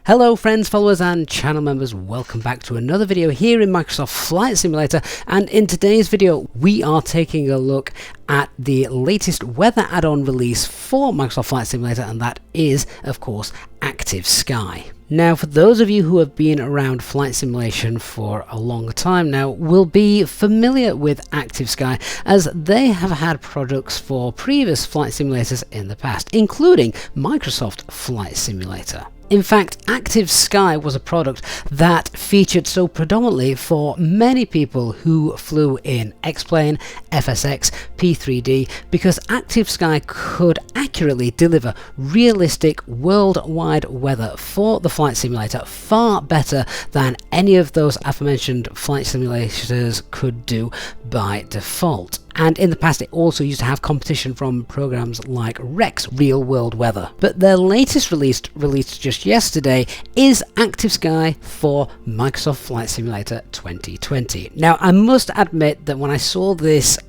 Hello friends, followers and channel members, welcome back to another video here in Microsoft Flight Simulator, and in today's video we are taking a look at the latest weather add-on release for Microsoft Flight Simulator, and that is of course Active Sky. Now, for those of you who have been around flight simulation for a long time now will be familiar with Active Sky, as they have had products for previous flight simulators in the past, including Microsoft Flight Simulator. In fact, Active Sky was a product that featured so predominantly for many people who flew in X-Plane, FSX, P3D, because Active Sky could accurately deliver realistic worldwide weather for the flight simulator far better than any of those aforementioned flight simulators could do by default. And in the past it also used to have competition from programs like Rex Real World Weather. But their latest released just yesterday is Active Sky for Microsoft Flight Simulator 2020. Now, I must admit that when I saw this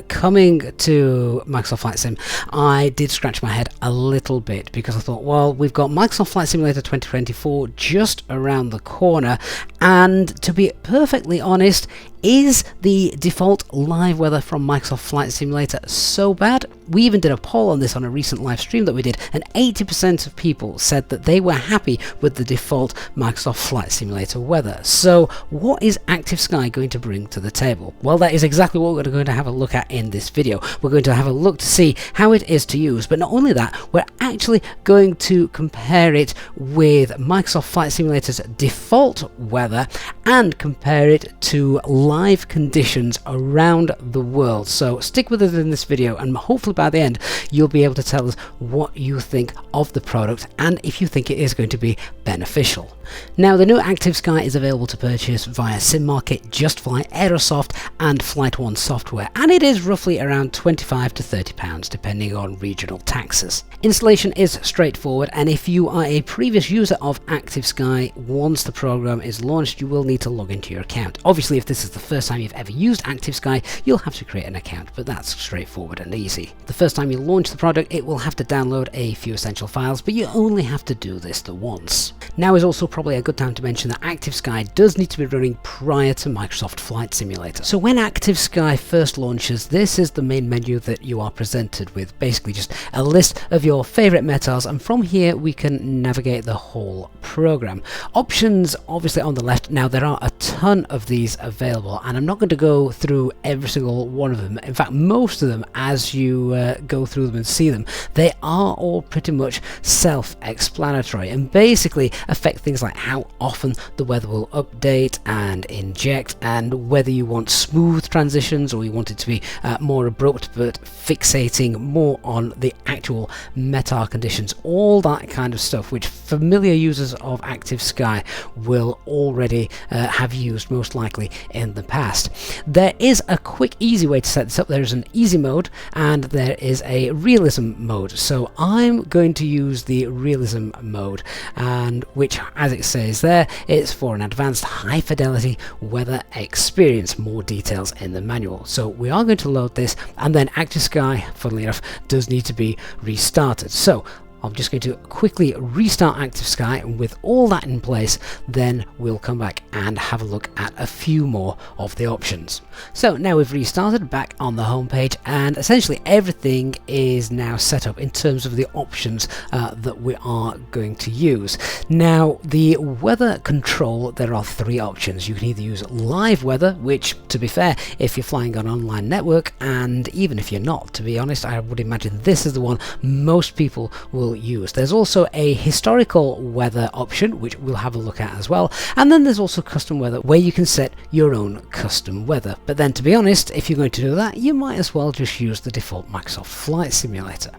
coming to Microsoft Flight Sim, I did scratch my head a little bit, because I thought, well, we've got Microsoft Flight Simulator 2024 just around the corner, and to be perfectly honest, is the default live weather from Microsoft Flight Simulator so bad? We even did a poll on this on a recent live stream that we did, and 80% of people said that they were happy with the default Microsoft Flight Simulator weather. So what is Active Sky going to bring to the table? Well, that is exactly what we're going to have a look at in this video. We're going to have a look to see how it is to use, but not only that, we're actually going to compare it with Microsoft Flight Simulator's default weather and compare it to live conditions around the world. So stick with us in this video, and hopefully by the end you'll be able to tell us what you think of the product and if you think it is going to be beneficial. Now, the new Active Sky is available to purchase via SimMarket, JustFly, Aerosoft and Flight One software, and it is roughly around £25 to £30 depending on regional taxes. Installation is straightforward, and if you are a previous user of Active Sky, once the program is launched you will need to log into your account. Obviously, if this is the first time you've ever used Active Sky, you'll have to create an account, but that's straightforward and easy. The first time you launch the product, it will have to download a few essential files, but you only have to do this the once. Now is also probably a good time to mention that Active Sky does need to be running prior to Microsoft Flight Simulator. So when Active Sky first launches, this is the main menu that you are presented with, basically just a list of your favorite metals, and from here we can navigate the whole program. Options obviously on the left. Now, there are a ton of these available, and I'm not going to go through every single one of them. In fact, most of them, as you go through them and see them, they are all pretty much self-explanatory and basically affect things like how often the weather will update and inject, and whether you want smooth transitions or you want it to be more abrupt but fixating more on the actual METAR conditions, all that kind of stuff which familiar users of Active Sky will already have used most likely in the past. There is a quick easy way to set this up. There is an easy mode and there is a realism mode, so I'm going to use the realism mode, and which, as it says there, it's for an advanced high fidelity weather experience. More details in the manual. So we are going to load this, and then Active Sky, funnily enough, does need to be restarted. So I'm just going to quickly restart Active Sky, and with all that in place, then we'll come back and have a look at a few more of the options. So now we've restarted, back on the home page, and essentially everything is now set up in terms of the options that we are going to use. Now, the weather control, there are three options. You can either use live weather, which, to be fair, if you're flying on an online network, and even if you're not, to be honest, I would imagine this is the one most people will use. There's also a historical weather option, which we'll have a look at as well, and then there's also custom weather, where you can set your own custom weather. But then, to be honest, if you're going to do that, you might as well just use the default Microsoft Flight Simulator.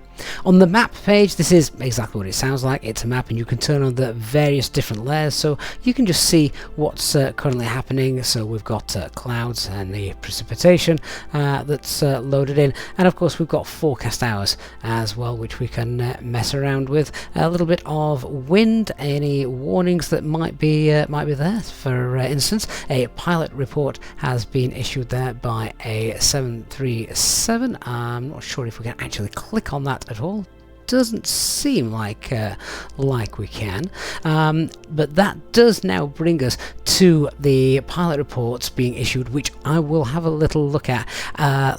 On the map page, this is exactly what it sounds like. It's a map, and you can turn on the various different layers so you can just see what's currently happening. So we've got clouds and the precipitation that's loaded in, and of course we've got forecast hours as well, which we can mess around with. A little bit of wind, any warnings that might be there. For instance, a pilot report has been issued there by a 737. I'm not sure if we can actually click on that at all. doesn't seem like we can, but that does now bring us to the pilot reports being issued, which I will have a little look at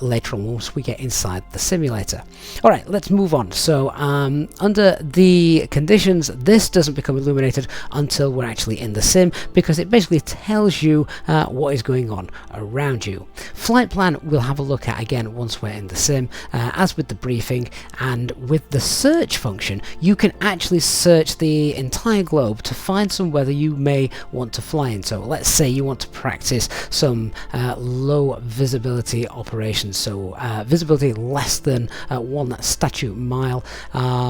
later on once we get inside the simulator. Alright, let's move on. So under the conditions, this doesn't become illuminated until we're actually in the sim, because it basically tells you what is going on around you. Flight plan we'll have a look at again once we're in the sim, as with the briefing. And with the search function, you can actually search the entire globe to find some weather you may want to fly in. So let's say you want to practice some low visibility operations, so visibility less than 1 statute mile,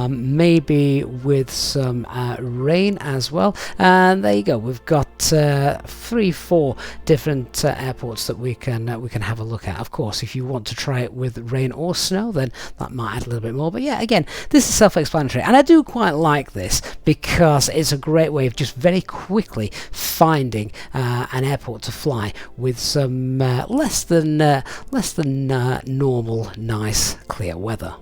maybe with some rain as well. And there you go, we've got 3-4 different airports that we can have a look at. Of course, if you want to try it with rain or snow, then that might add a little bit more, but yeah, again, this is self-explanatory, and I do quite like this because it's a great way of just very quickly finding an airport to fly with some less than normal nice clear weather.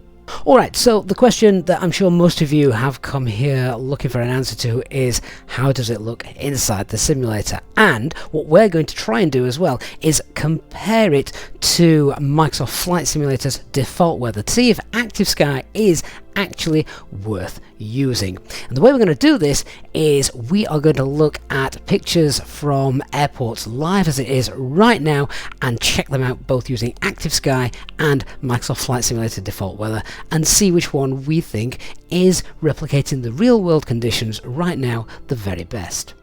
Alright, so the question that I'm sure most of you have come here looking for an answer to is, how does it look inside the simulator? And what we're going to try and do as well is compare it to Microsoft Flight Simulator's default weather to see if Active Sky is actually worth using. And the way we're going to do this is we are going to look at pictures from airports live as it is right now and check them out both using Active Sky and Microsoft Flight Simulator default weather, and see which one we think is replicating the real world conditions right now the very best.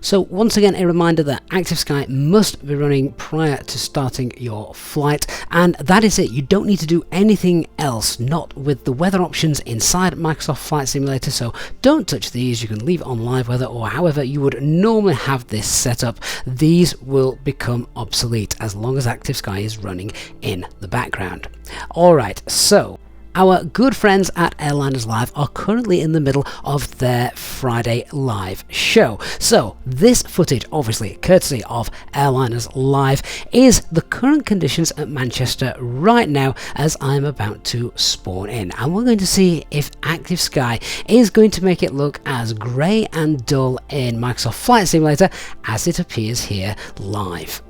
So once again, a reminder that Active Sky must be running prior to starting your flight, and that is it. You don't need to do anything else, not with the weather options inside Microsoft Flight Simulator, so don't touch these. You can leave it on live weather or however you would normally have this set up. These will become obsolete as long as Active Sky is running in the background. Alright, so our good friends at Airliners Live are currently in the middle of their Friday live show. So this footage, obviously courtesy of Airliners Live, is the current conditions at Manchester right now as I'm about to spawn in. And we're going to see if Active Sky is going to make it look as grey and dull in Microsoft Flight Simulator as it appears here live.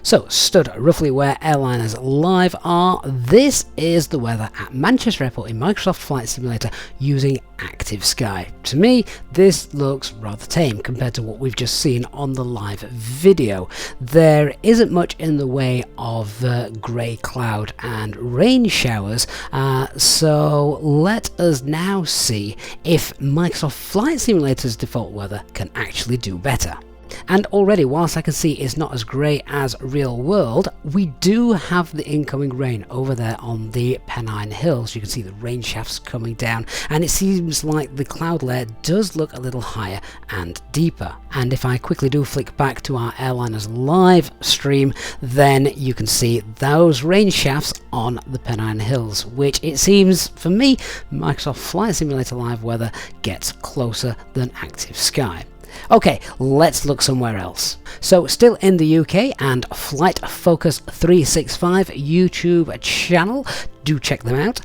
So, stood roughly where Airliners Live are, this is the weather at Manchester Airport in Microsoft Flight Simulator using Active Sky. To me, this looks rather tame compared to what we've just seen on the live video. There isn't much in the way of grey cloud and rain showers, so let us now see if Microsoft Flight Simulator's default weather can actually do better. And already, whilst I can see it's not as grey as real world, we do have the incoming rain over there on the Pennine Hills. You can see the rain shafts coming down, and it seems like the cloud layer does look a little higher and deeper. And if I quickly do flick back to our Airliners Live stream, then you can see those rain shafts on the Pennine Hills, which it seems, for me, Microsoft Flight Simulator Live weather gets closer than Active Sky. Okay, let's look somewhere else. So still in the UK, and Flight Focus 365 YouTube channel, do check them out.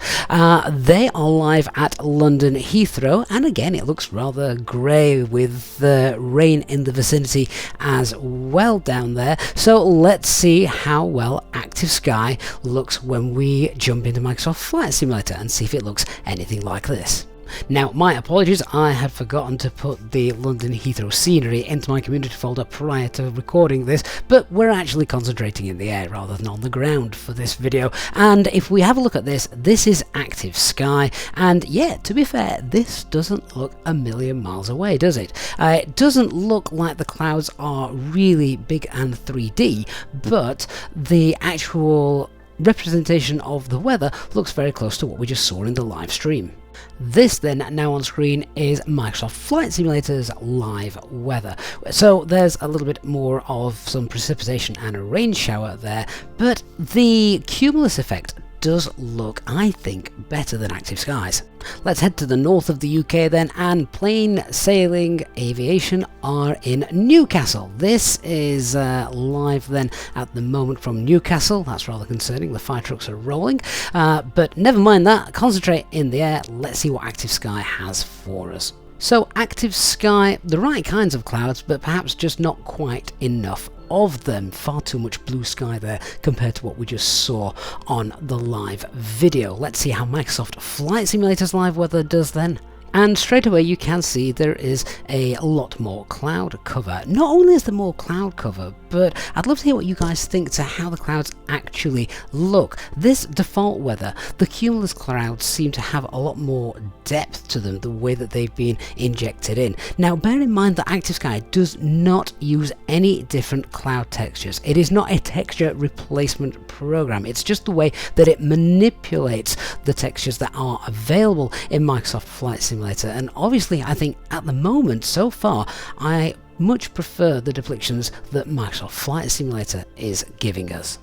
They are live at London Heathrow, and again it looks rather grey with the rain in the vicinity as well down there. So let's see how well Active Sky looks when we jump into Microsoft Flight Simulator and see if it looks anything like this. Now, my apologies, I had forgotten to put the London Heathrow scenery into my community folder prior to recording this, but we're actually concentrating in the air rather than on the ground for this video. And if we have a look at this, this is Active Sky, and yeah, to be fair, this doesn't look a million miles away, does it? It doesn't look like the clouds are really big and 3D, but the actual representation of the weather looks very close to what we just saw in the live stream. This then, now on screen, is Microsoft Flight Simulator's live weather. So there's a little bit more of some precipitation and a rain shower there, but the cumulus effect does look, I think, better than Active Skies. Let's head to the north of the UK then, and Plain Sailing Aviation are in Newcastle. This is live then at the moment from Newcastle. That's rather concerning, the fire trucks are rolling, but never mind that, concentrate in the air. Let's see what Active Sky has for us. So Active Sky, the right kinds of clouds, but perhaps just not quite enough of them. Far too much blue sky there compared to what we just saw on the live video. Let's see how Microsoft Flight Simulator's live weather does then. And straight away you can see there is a lot more cloud cover. Not only is there more cloud cover, but I'd love to hear what you guys think to how the clouds actually look. This default weather, the cumulus clouds seem to have a lot more depth to them, the way that they've been injected in. Now bear in mind that Active Sky does not use any different cloud textures. It is not a texture replacement program. It's just the way that it manipulates the textures that are available in Microsoft Flight Simulator. And obviously I think at the moment so far I much prefer the depictions that Microsoft Flight Simulator is giving us.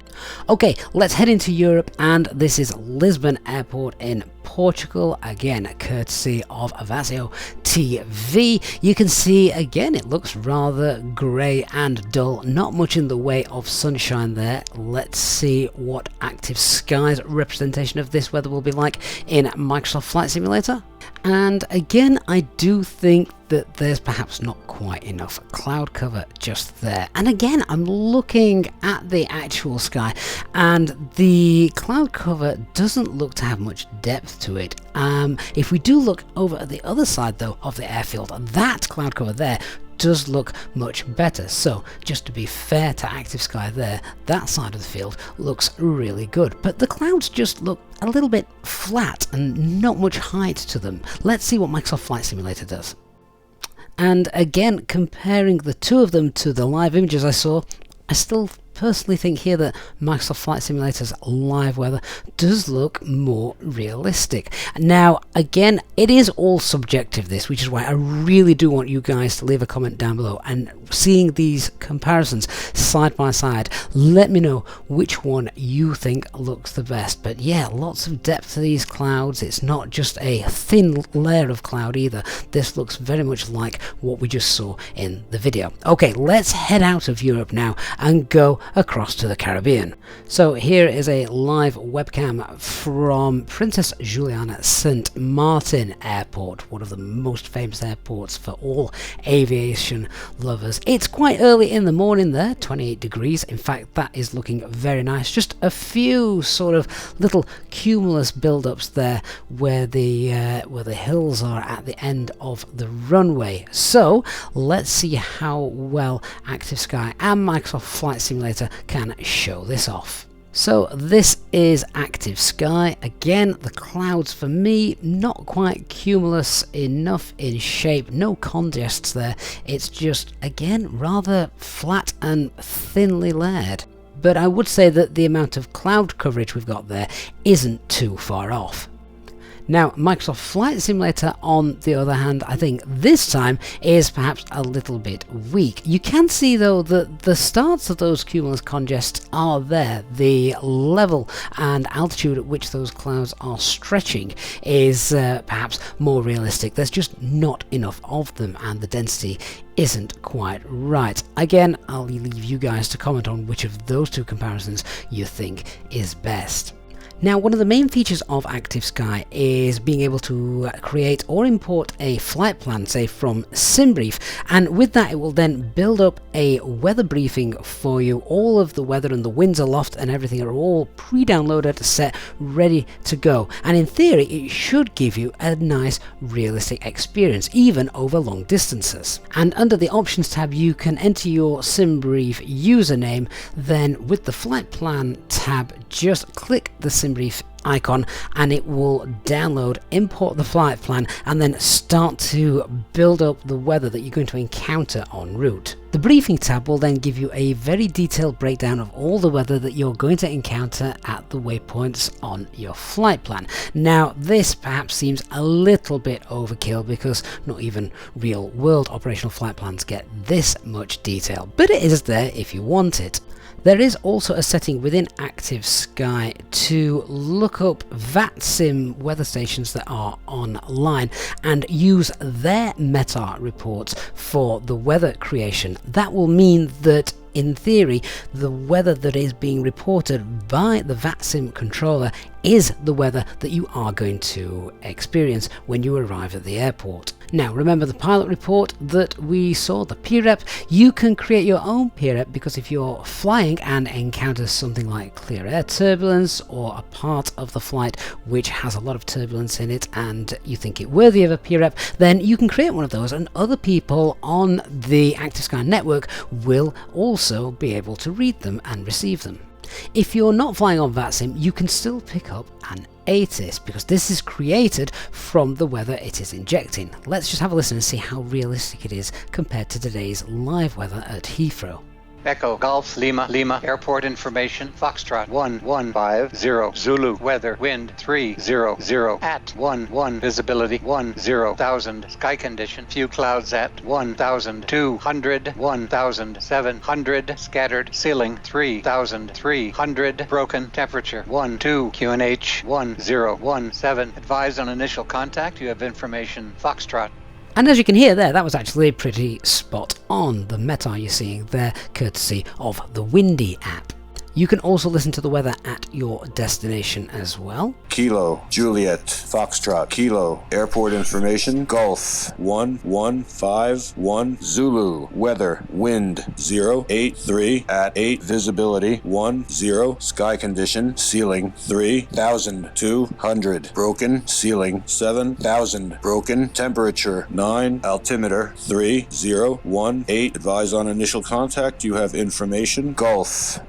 Okay, let's head into Europe, and this is Lisbon Airport in Portugal, again courtesy of Avazio TV. You can see again it looks rather grey and dull, not much in the way of sunshine there. Let's see what Active Sky's representation of this weather will be like in Microsoft Flight Simulator. And again, I do think that there's perhaps not quite enough cloud cover just there. And again, I'm looking at the actual sky, and the cloud cover doesn't look to have much depth to it. If we do look over at the other side though of the airfield, that cloud cover there does look much better. So just to be fair to Active Sky there, that side of the field looks really good, but the clouds just look a little bit flat and not much height to them. Let's see what Microsoft Flight Simulator does. And again, comparing the two of them to the live images I saw, I still personally think here that Microsoft Flight Simulator's live weather does look more realistic. Now again, it is all subjective this, which is why I really do want you guys to leave a comment down below, and seeing these comparisons side by side, let me know which one you think looks the best. But yeah, lots of depth to these clouds. It's not just a thin layer of cloud either. This looks very much like what we just saw in the video. Okay, let's head out of Europe now and go across to the Caribbean. So here is a live webcam from Princess Juliana St. Martin Airport, one of the most famous airports for all aviation lovers. It's quite early in the morning there, 28 degrees. In fact, that is looking very nice. Just a few sort of little cumulus build-ups there where the hills are at the end of the runway. So let's see how well Active Sky and Microsoft Flight Simulator can show this off. So this is Active Sky. Again, the clouds for me not quite cumulus enough in shape, no congests there. It's just again rather flat and thinly layered. But I would say that the amount of cloud coverage we've got there isn't too far off. Now, Microsoft Flight Simulator, on the other hand, I think this time is perhaps a little bit weak. You can see, though, that the starts of those cumulus congests are there. The level and altitude at which those clouds are stretching is perhaps more realistic. There's just not enough of them, and the density isn't quite right. Again, I'll leave you guys to comment on which of those two comparisons you think is best. Now, one of the main features of Active Sky is being able to create or import a flight plan, say from SimBrief, and with that it will then build up a weather briefing for you. All of the weather and the winds aloft and everything are all pre-downloaded, set, ready to go, and in theory it should give you a nice realistic experience, even over long distances. And under the options tab you can enter your SimBrief username, then with the flight plan tab just click the SimBrief icon and it will download, import the flight plan, and then start to build up the weather that you're going to encounter en route. The briefing tab will then give you a very detailed breakdown of all the weather that you're going to encounter at the waypoints on your flight plan. Now, this perhaps seems a little bit overkill because not even real world operational flight plans get this much detail, but it is there if you want it. There is also a setting within Active Sky to look up VATSIM weather stations that are online and use their METAR reports for the weather creation. That will mean that in theory, the weather that is being reported by the VATSIM controller is the weather that you are going to experience when you arrive at the airport. Now remember the pilot report that we saw, the PREP, you can create your own PREP because if you're flying and encounter something like clear air turbulence or a part of the flight which has a lot of turbulence in it and you think it worthy of a PREP, then you can create one of those and other people on the Active Sky network will also be able to read them and receive them. If you're not flying on VATSIM, you can still pick up an ATIS because this is created from the weather it is injecting. Let's just have a listen and see how realistic it is compared to today's live weather at Heathrow. Echo Golf Lima Lima Airport information Foxtrot 1150 Zulu weather wind 300 at 11 visibility 10,000 sky condition few clouds at 1,200 1,700 scattered ceiling 3,300 broken temperature 12 QNH 1017 advise on initial contact you have information Foxtrot. And as you can hear there, that was actually pretty spot on, the METAR you're seeing there, courtesy of the Windy app. You can also listen to the weather at your destination as well. Kilo, Juliet, Foxtrot, Kilo, airport information, Golf, 1151, Zulu, weather, wind, 083, at 8, visibility, 10, sky condition, ceiling, 3,200, broken, ceiling, 7,000, broken, temperature, 9, altimeter, 3018, advise on initial contact, you have information, Golf.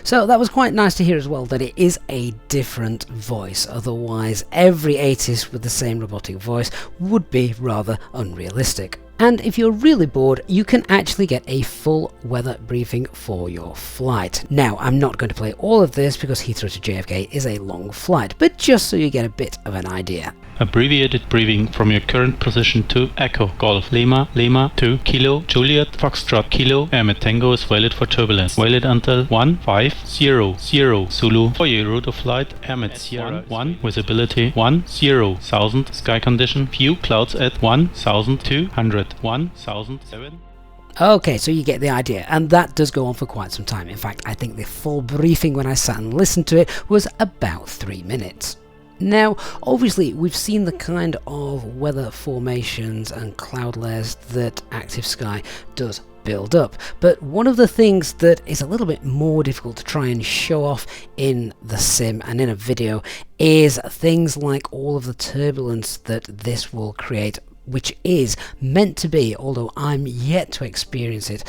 So that was quite nice to hear as well that it is a different voice, otherwise every ATIS with the same robotic voice would be rather unrealistic. And if you're really bored, you can actually get a full weather briefing for your flight. Now, I'm not going to play all of this because Heathrow to JFK is a long flight, but just so you get a bit of an idea. Abbreviated briefing from your current position to Echo Golf Lima Lima to Kilo Juliet Foxtrot Kilo Air Tango is valid for turbulence. Valid until 1500 Zulu. For your route of flight, Air Sierra 1 visibility 10,000 sky condition few clouds at 1,200 1,007. Okay, so you get the idea, and that does go on for quite some time. In fact, I think the full briefing when I sat and listened to it was about 3 minutes. Now, obviously, we've seen the kind of weather formations and cloud layers that Active Sky does build up, but one of the things that is a little bit more difficult to try and show off in the sim and in a video is things like all of the turbulence that this will create, which is meant to be, although I'm yet to experience it,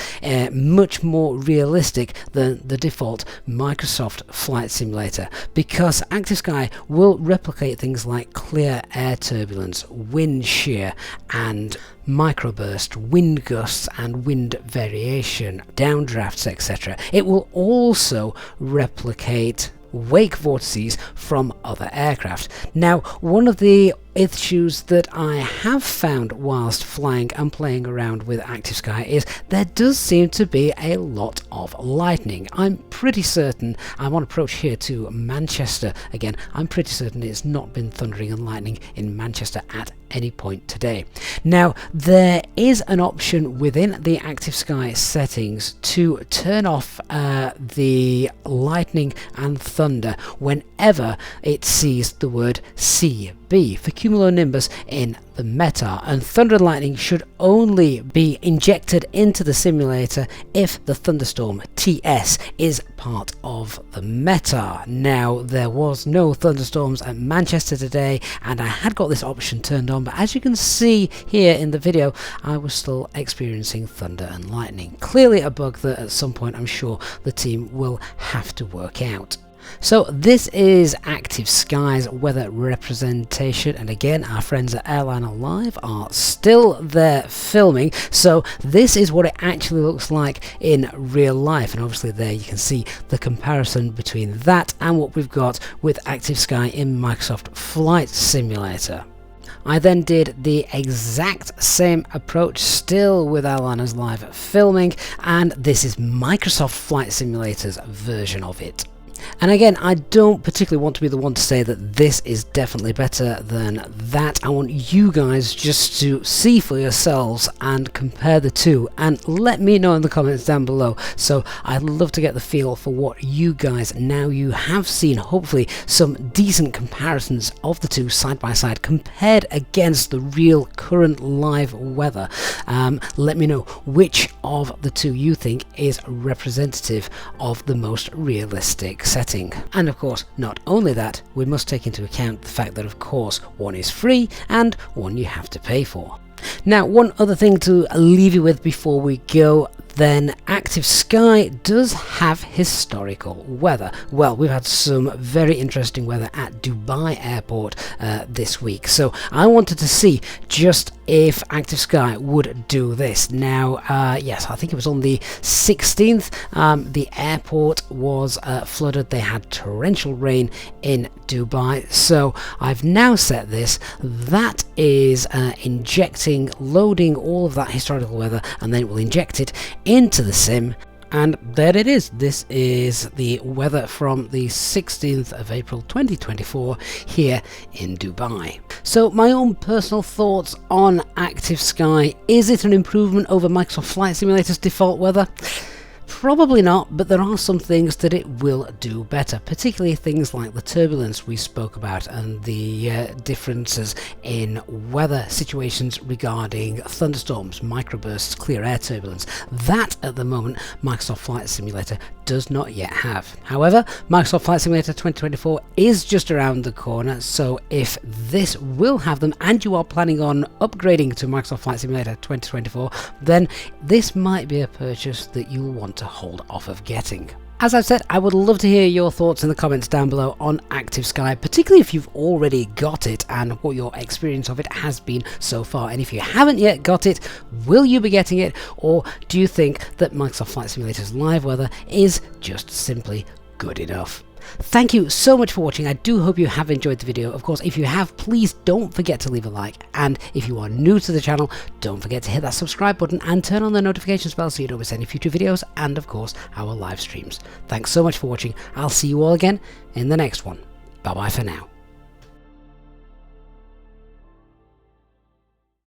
much more realistic than the default Microsoft Flight Simulator, because Active Sky will replicate things like clear air turbulence, wind shear, and microburst, wind gusts and wind variation, downdrafts, etc. It will also replicate wake vortices from other aircraft. Now, one of the issues that I have found whilst flying and playing around with Active Sky is there does seem to be a lot of lightning. I'm pretty certain, I'm on approach here to Manchester again, I'm pretty certain it's not been thundering and lightning in Manchester at any point today. Now, there is an option within the Active Sky settings to turn off the lightning and thunder whenever it sees the word CB for cumulonimbus in the METAR, and thunder and lightning should only be injected into the simulator if the thunderstorm TS is part of the METAR. Now, there was no thunderstorms at Manchester today, and I had got this option turned on, but as you can see here in the video, I was still experiencing thunder and lightning. Clearly a bug that at some point I'm sure the team will have to work out. So this is Active Sky's weather representation, and again our friends at Airliner Live are still there filming, so this is what it actually looks like in real life, and obviously there you can see the comparison between that and what we've got with Active Sky in Microsoft Flight Simulator. I then did the exact same approach, still with Airliners Live filming, and this is Microsoft Flight Simulator's version of it. And again, I don't particularly want to be the one to say that this is definitely better than that. I want you guys just to see for yourselves and compare the two, and let me know in the comments down below. So I'd love to get the feel for what you guys, now you have seen hopefully some decent comparisons of the two side by side compared against the real current live weather. Let me know which of the two you think is representative of the most realistic setting. And of course, not only that, we must take into account the fact that of course one is free and one you have to pay for. Now, one other thing to leave you with before we go, then Active Sky does have historical weather. Well, we've had some very interesting weather at Dubai Airport this week, so I wanted to see just if Active Sky would do this. Now, yes, I think it was on the 16th, the airport was flooded. They had torrential rain in Dubai, so I've now set this. That is injecting, loading all of that historical weather, and then it will inject it into the sim, and there it is. This is the weather from the 16th of April 2024 here in Dubai. So my own personal thoughts on Active Sky: is it an improvement over Microsoft Flight Simulator's default weather? Probably not, but there are some things that it will do better, particularly things like the turbulence we spoke about and the differences in weather situations regarding thunderstorms, microbursts, clear air turbulence. That, at the moment, Microsoft Flight Simulator does not yet have. However, Microsoft Flight Simulator 2024 is just around the corner, so if this will have them and you are planning on upgrading to Microsoft Flight Simulator 2024, then this might be a purchase that you'll want to hold off of getting. As I've said, I would love to hear your thoughts in the comments down below on Active Sky, particularly if you've already got it and what your experience of it has been so far. And if you haven't yet got it, will you be getting it, or do you think that Microsoft Flight Simulator's live weather is just simply good enough? Thank you so much for watching. I do hope you have enjoyed the video. Of course, if you have, please don't forget to leave a like, and if you are new to the channel, don't forget to hit that subscribe button and turn on the notifications bell so you don't miss any future videos and of course our live streams. Thanks so much for watching. I'll see you all again in the next one. Bye bye for now.